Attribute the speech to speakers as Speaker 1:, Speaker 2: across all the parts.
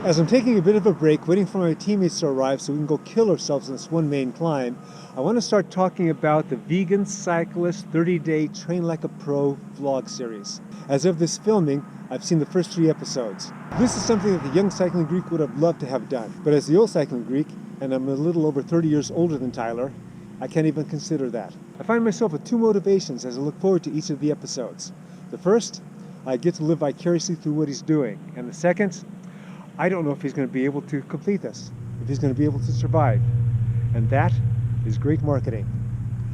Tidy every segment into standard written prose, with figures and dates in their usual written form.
Speaker 1: As I'm taking a bit of a break, waiting for my teammates to arrive so we can go kill ourselves in this one main climb, I want to start talking about the Vegan Cyclist 30-Day Train Like a Pro vlog series. As of this filming, I've seen the first 3 episodes. This is something that the young cycling Greek would have loved to have done, but as the old cycling Greek, and I'm a little over 30 years older than Tyler, I can't even consider that. I find myself with 2 motivations as I look forward to each of the episodes. The first, I get to live vicariously through what he's doing, and the second, I don't know if he's going to be able to complete this, if he's going to be able to survive. And that is great marketing.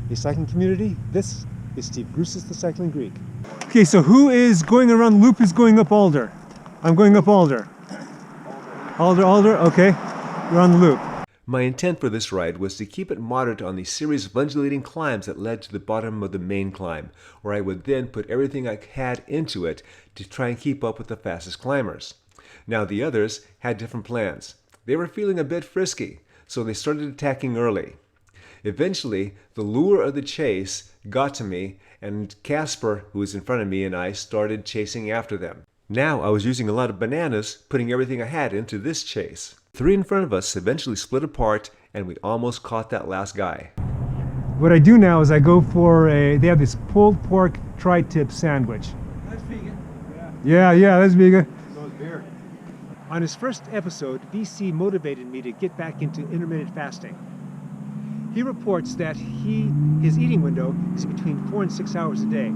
Speaker 1: Hey cycling community, this is Steve Grusis, the Cycling Greek. Okay, so who is going around the loop? Who's going up Alder? I'm going up Alder. Alder, okay. You're on the loop.
Speaker 2: My intent for this ride was to keep it moderate on the series of undulating climbs that led to the bottom of the main climb, where I would then put everything I had into it to try and keep up with the fastest climbers. Now the others had different plans. They were feeling a bit frisky, so they started attacking early. Eventually, the lure of the chase got to me, and Casper, who was in front of me, and I started chasing after them. Now I was using a lot of bananas, putting everything I had into this chase. 3 in front of us eventually split apart, and we almost caught that last guy.
Speaker 1: What I do now is I go for they have this pulled pork tri-tip sandwich.
Speaker 3: That's vegan.
Speaker 1: Yeah, that's vegan.
Speaker 3: So is beer.
Speaker 1: On his first episode, VC motivated me to get back into intermittent fasting. He reports that his eating window is between 4 and 6 hours a day.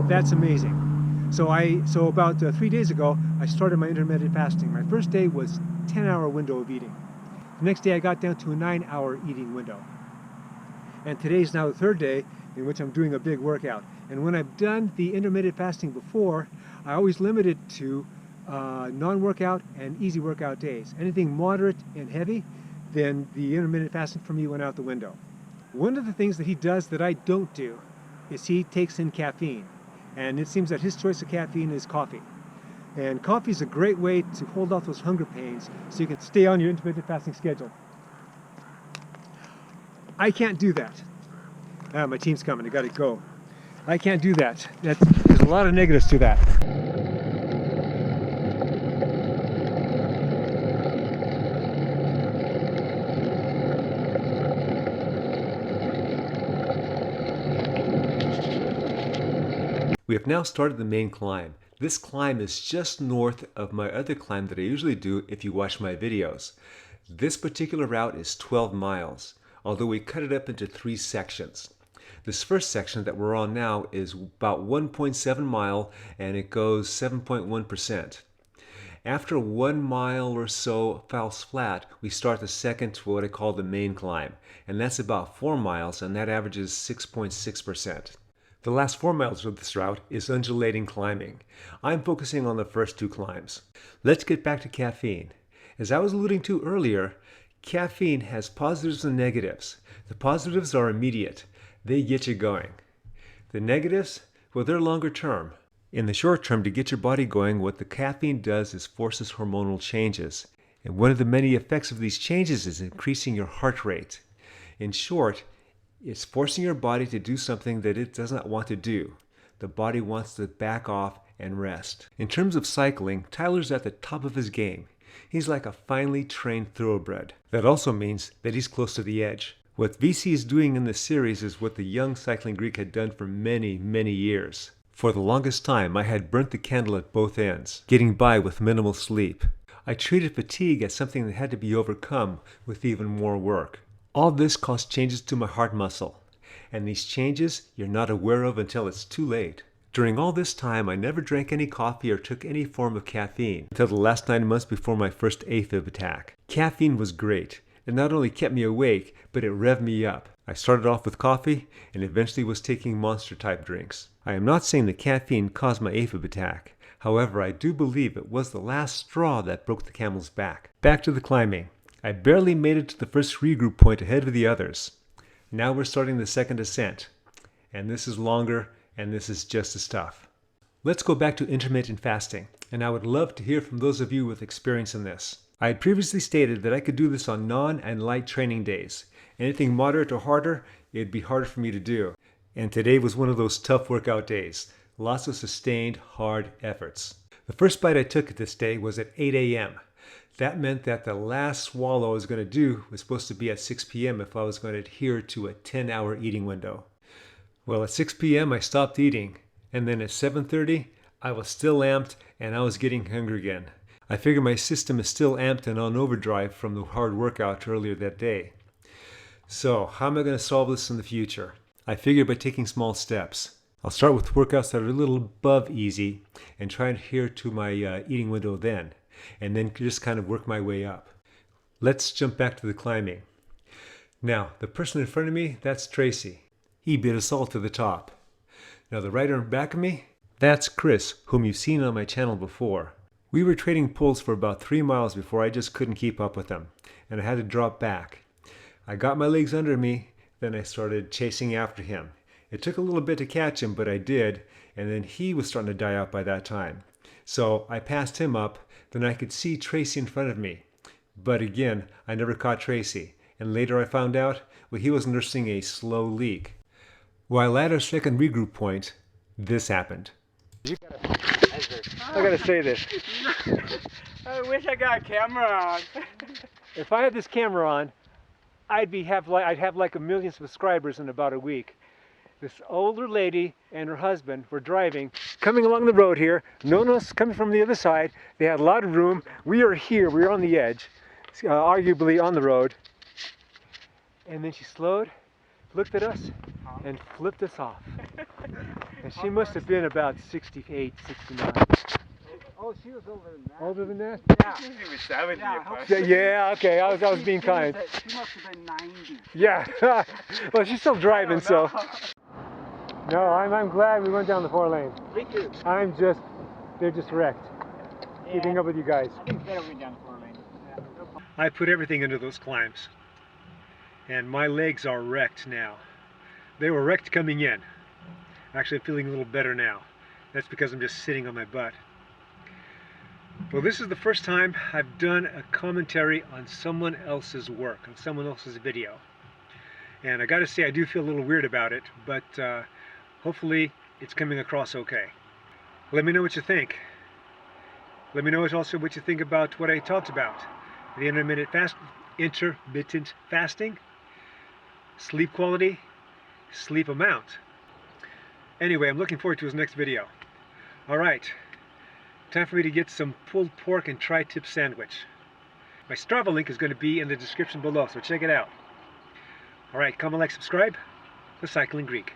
Speaker 1: That's amazing. So about 3 days ago, I started my intermittent fasting. My first day was 10-hour window of eating. The next day I got down to a 9-hour eating window. And today is now the 3rd day in which I'm doing a big workout. And when I've done the intermittent fasting before, I always limit it to non-workout and easy workout days. Anything moderate and heavy, then the intermittent fasting for me went out the window. One of the things that he does that I don't do is he takes in caffeine. And it seems that his choice of caffeine is coffee. And coffee is a great way to hold off those hunger pains so you can stay on your intermittent fasting schedule. I can't do that. My team's coming, I gotta go. I can't do that. There's a lot of negatives to that.
Speaker 2: We have now started the main climb. This climb is just north of my other climb that I usually do if you watch my videos. This particular route is 12 miles, although we cut it up into 3 sections. This first section that we're on now is about 1.7 mile and it goes 7.1%. After 1 mile or so falls flat, we start the second, what I call the main climb, and that's about 4 miles and that averages 6.6%. The last 4 miles of this route is undulating climbing. I'm focusing on the first 2 climbs. Let's get back to caffeine. As I was alluding to earlier, caffeine has positives and negatives. The positives are immediate. They get you going. The negatives, well, they're longer term. In the short term, to get your body going, what the caffeine does is forces hormonal changes. And one of the many effects of these changes is increasing your heart rate. In short, it's forcing your body to do something that it does not want to do. The body wants to back off and rest. In terms of cycling, Tyler's at the top of his game. He's like a finely trained thoroughbred. That also means that he's close to the edge. What VC is doing in this series is what the young cycling Greek had done for many, many years. For the longest time, I had burnt the candle at both ends, getting by with minimal sleep. I treated fatigue as something that had to be overcome with even more work. All this caused changes to my heart muscle, and these changes you're not aware of until it's too late. During all this time, I never drank any coffee or took any form of caffeine until the last 9 months before my first AFib attack. Caffeine was great. It not only kept me awake, but it revved me up. I started off with coffee and eventually was taking monster-type drinks. I am not saying that caffeine caused my AFib attack. However, I do believe it was the last straw that broke the camel's back. Back to the climbing. I barely made it to the first regroup point ahead of the others. Now we're starting the second ascent. And this is longer, and this is just as tough. Let's go back to intermittent fasting, and I would love to hear from those of you with experience in this. I had previously stated that I could do this on non and light training days. Anything moderate or harder, it'd be harder for me to do. And today was one of those tough workout days. Lots of sustained, hard efforts. The first bite I took this day was at 8 a.m. That meant that the last swallow I was going to do was supposed to be at 6 p.m. if I was going to adhere to a 10-hour eating window. Well, at 6 p.m. I stopped eating, and then at 7:30 I was still amped and I was getting hungry again. I figure my system is still amped and on overdrive from the hard workout earlier that day. So, how am I going to solve this in the future? I figure by taking small steps. I'll start with workouts that are a little above easy and try and adhere to my eating window then, and then just kind of work my way up. Let's jump back to the climbing. Now, the person in front of me, that's Tracy. He beat us all to the top. Now, the rider in back of me, that's Chris, whom you've seen on my channel before. We were trading pulls for about 3 miles before I just couldn't keep up with him, and I had to drop back. I got my legs under me, then I started chasing after him. It took a little bit to catch him, but I did, and then he was starting to die out by that time. So I passed him up, then I could see Tracy in front of me. But again, I never caught Tracy, and later I found out, well, he was nursing a slow leak. While at our second regroup point, this happened. I gotta say this.
Speaker 3: I wish I got a camera on.
Speaker 1: If I had this camera on, I'd have like 1 million subscribers in about a week. This older lady and her husband were driving, coming along the road here. No one else coming from the other side. They had a lot of room. We are here. We are on the edge, arguably on the road. And then she slowed, looked at us, and flipped us off. And she must have been about 68, 69.
Speaker 3: Oh, she was older than that.
Speaker 1: Older than that?
Speaker 3: Yeah.
Speaker 4: She was 70.
Speaker 1: Yeah, okay. I was being kind.
Speaker 3: She must have been 90.
Speaker 1: Yeah. Well, she's still driving, so. No, I'm glad we went down the 4 lane.
Speaker 3: Me too.
Speaker 1: They're just wrecked. Keeping up with you guys.
Speaker 3: I think better went down the 4 lane. Yeah, no problem.
Speaker 1: I put everything into those climbs, and my legs are wrecked now. They were wrecked coming in. Actually, I'm feeling a little better now. That's because I'm just sitting on my butt. Well, this is the first time I've done a commentary on someone else's work, on someone else's video. And I gotta say, I do feel a little weird about it, but hopefully it's coming across okay. Let me know what you think. Let me know also what you think about what I talked about. The intermittent fasting, sleep quality, sleep amount. Anyway, I'm looking forward to his next video. All right, time for me to get some pulled pork and tri-tip sandwich. My Strava link is going to be in the description below, so check it out. All right, comment, like, subscribe. The Cycling Greek.